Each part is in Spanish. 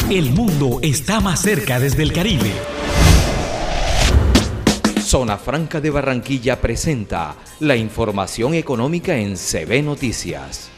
El mundo está más cerca desde el Caribe. Zona Franca de Barranquilla presenta la información económica en CB Noticias.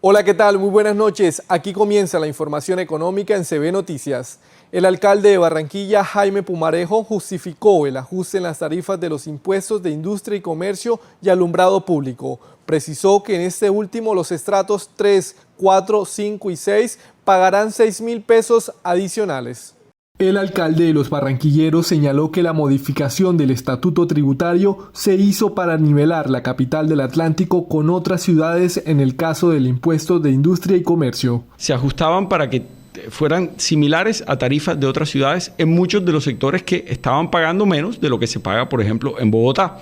Hola, ¿qué tal? Muy buenas noches. Aquí comienza la información económica en CB Noticias. El alcalde de Barranquilla, Jaime Pumarejo, justificó el ajuste en las tarifas de los impuestos de industria y comercio y alumbrado público. Precisó que en este último los estratos 3, 4, 5 y 6 pagarán 6.000 pesos adicionales. El alcalde de los barranquilleros señaló que la modificación del estatuto tributario se hizo para nivelar la capital del Atlántico con otras ciudades en el caso del impuesto de industria y comercio. Se ajustaban para que fueran similares a tarifas de otras ciudades en muchos de los sectores que estaban pagando menos de lo que se paga, por ejemplo, en Bogotá.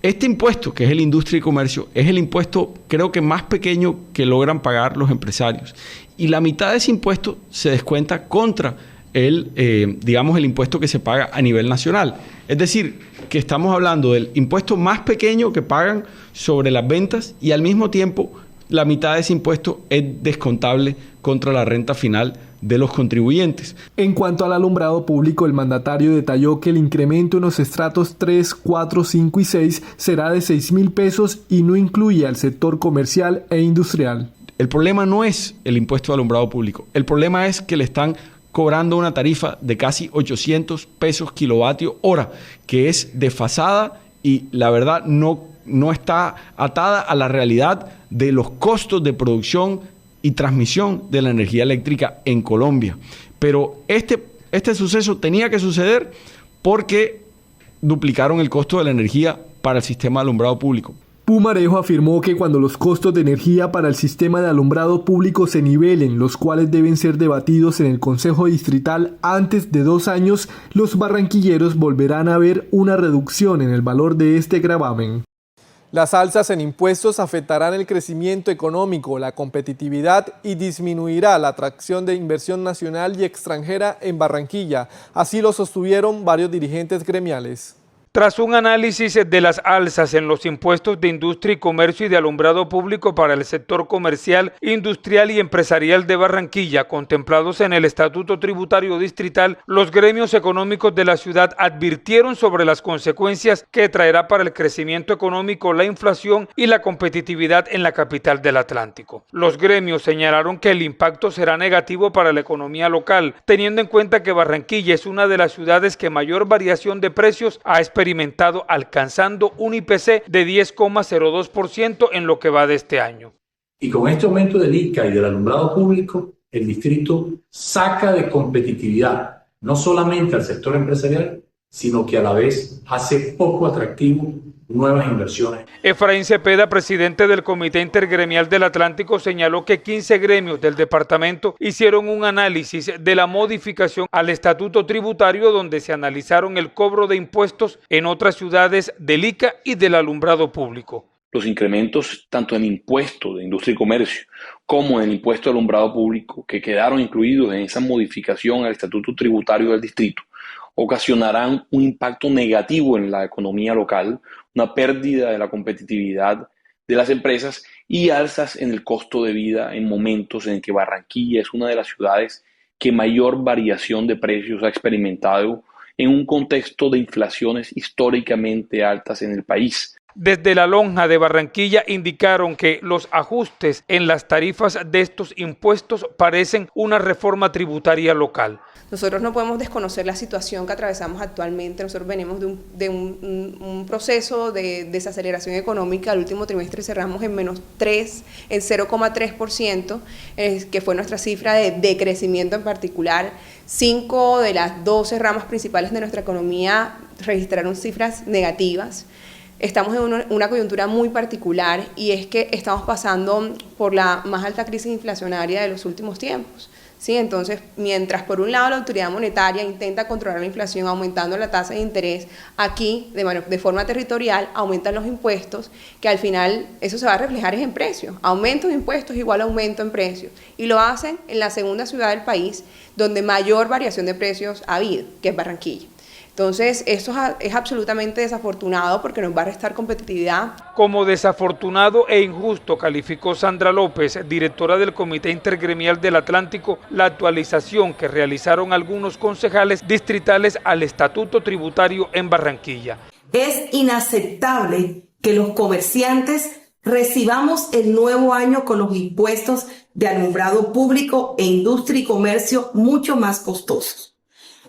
Este impuesto, que es el industria y comercio, es el impuesto creo que más pequeño que logran pagar los empresarios. Y la mitad de ese impuesto se descuenta contra el impuesto que se paga a nivel nacional. Es decir, que estamos hablando del impuesto más pequeño que pagan sobre las ventas y al mismo tiempo la mitad de ese impuesto es descontable contra la renta final de los contribuyentes. En cuanto al alumbrado público, el mandatario detalló que el incremento en los estratos 3, 4, 5 y 6 será de 6.000 pesos y no incluye al sector comercial e industrial. El problema no es el impuesto de alumbrado público, el problema es que le están cobrando una tarifa de casi 800 pesos kilovatio hora, que es desfasada y la verdad no está atada a la realidad de los costos de producción y transmisión de la energía eléctrica en Colombia. Pero este suceso tenía que suceder porque duplicaron el costo de la energía para el sistema de alumbrado público. Pumarejo afirmó que cuando los costos de energía para el sistema de alumbrado público se nivelen, los cuales deben ser debatidos en el Consejo Distrital antes de 2 años, los barranquilleros volverán a ver una reducción en el valor de este gravamen. Las alzas en impuestos afectarán el crecimiento económico, la competitividad y disminuirá la atracción de inversión nacional y extranjera en Barranquilla. Así lo sostuvieron varios dirigentes gremiales. Tras un análisis de las alzas en los impuestos de industria y comercio y de alumbrado público para el sector comercial, industrial y empresarial de Barranquilla, contemplados en el Estatuto Tributario Distrital, los gremios económicos de la ciudad advirtieron sobre las consecuencias que traerá para el crecimiento económico la inflación y la competitividad en la capital del Atlántico. Los gremios señalaron que el impacto será negativo para la economía local, teniendo en cuenta que Barranquilla es una de las ciudades que mayor variación de precios ha experimentado, alcanzando un IPC de 10,02% en lo que va de este año. Y con este aumento del ICA y del alumbrado público, el distrito saca de competitividad no solamente al sector empresarial, sino que a la vez hace poco atractivo nuevas inversiones. Efraín Cepeda, presidente del Comité Intergremial del Atlántico, señaló que 15 gremios del departamento hicieron un análisis de la modificación al estatuto tributario donde se analizaron el cobro de impuestos en otras ciudades del ICA y del alumbrado público. Los incrementos tanto en impuesto de industria y comercio como en el impuesto de alumbrado público que quedaron incluidos en esa modificación al estatuto tributario del distrito ocasionarán un impacto negativo en la economía local, una pérdida de la competitividad de las empresas y alzas en el costo de vida en momentos en que Barranquilla es una de las ciudades que mayor variación de precios ha experimentado en un contexto de inflaciones históricamente altas en el país. Desde la lonja de Barranquilla indicaron que los ajustes en las tarifas de estos impuestos parecen una reforma tributaria local. Nosotros no podemos desconocer la situación que atravesamos actualmente. Nosotros venimos de un proceso de desaceleración económica. El último trimestre cerramos en -3, en 0,3%, que fue nuestra cifra de crecimiento en particular. 5 de las 12 ramas principales de nuestra economía registraron cifras negativas. Estamos en una coyuntura muy particular y es que estamos pasando por la más alta crisis inflacionaria de los últimos tiempos. ¿Sí? Entonces, mientras por un lado la autoridad monetaria intenta controlar la inflación aumentando la tasa de interés, aquí de forma territorial aumentan los impuestos, que al final eso se va a reflejar en precios. Aumento de impuestos igual a aumento en precios. Y lo hacen en la segunda ciudad del país donde mayor variación de precios ha habido, que es Barranquilla. Entonces, esto es absolutamente desafortunado porque nos va a restar competitividad. Como desafortunado e injusto calificó Sandra López, directora del Comité Intergremial del Atlántico, la actualización que realizaron algunos concejales distritales al estatuto tributario en Barranquilla. Es inaceptable que los comerciantes recibamos el nuevo año con los impuestos de alumbrado público e industria y comercio mucho más costosos.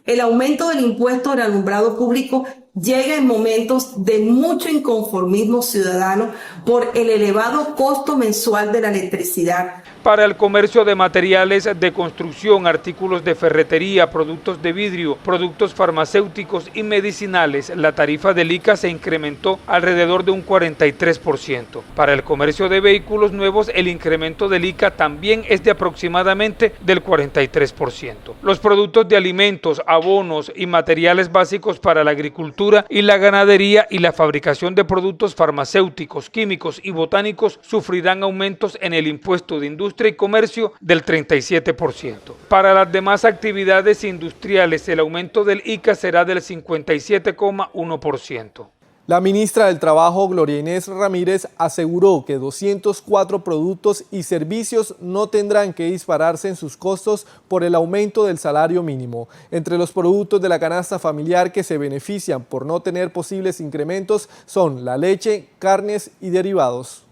El aumento del impuesto del alumbrado público llega en momentos de mucho inconformismo ciudadano por el elevado costo mensual de la electricidad. Para el comercio de materiales de construcción, artículos de ferretería, productos de vidrio, productos farmacéuticos y medicinales, la tarifa del ICA se incrementó alrededor de un 43%. Para el comercio de vehículos nuevos, el incremento del ICA también es de aproximadamente del 43%. Los productos de alimentos, abonos y materiales básicos para la agricultura y la ganadería y la fabricación de productos farmacéuticos, químicos y botánicos sufrirán aumentos en el impuesto de industria y comercio del 37%. Para las demás actividades industriales, el aumento del ICA será del 57,1%. La ministra del Trabajo, Gloria Inés Ramírez, aseguró que 204 productos y servicios no tendrán que dispararse en sus costos por el aumento del salario mínimo. Entre los productos de la canasta familiar que se benefician por no tener posibles incrementos son la leche, carnes y derivados.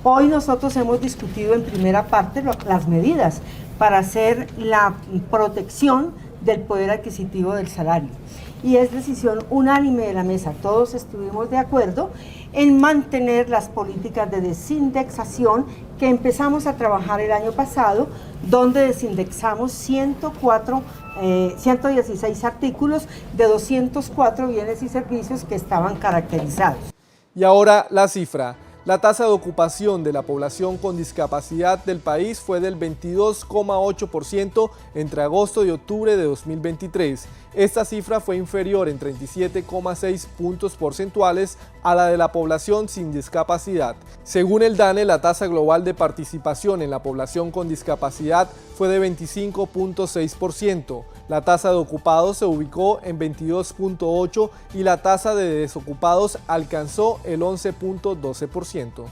Hoy nosotros hemos discutido en primera parte las medidas para hacer la protección del poder adquisitivo del salario. Y es decisión unánime de la mesa, todos estuvimos de acuerdo en mantener las políticas de desindexación que empezamos a trabajar el año pasado, donde desindexamos 116 artículos de 204 bienes y servicios que estaban caracterizados. Y ahora la cifra. La tasa de ocupación de la población con discapacidad del país fue del 22,8% entre agosto y octubre de 2023. Esta cifra fue inferior en 37,6 puntos porcentuales a la de la población sin discapacidad. Según el DANE, la tasa global de participación en la población con discapacidad fue de 25,6%. La tasa de ocupados se ubicó en 22,8% y la tasa de desocupados alcanzó el 11,12%.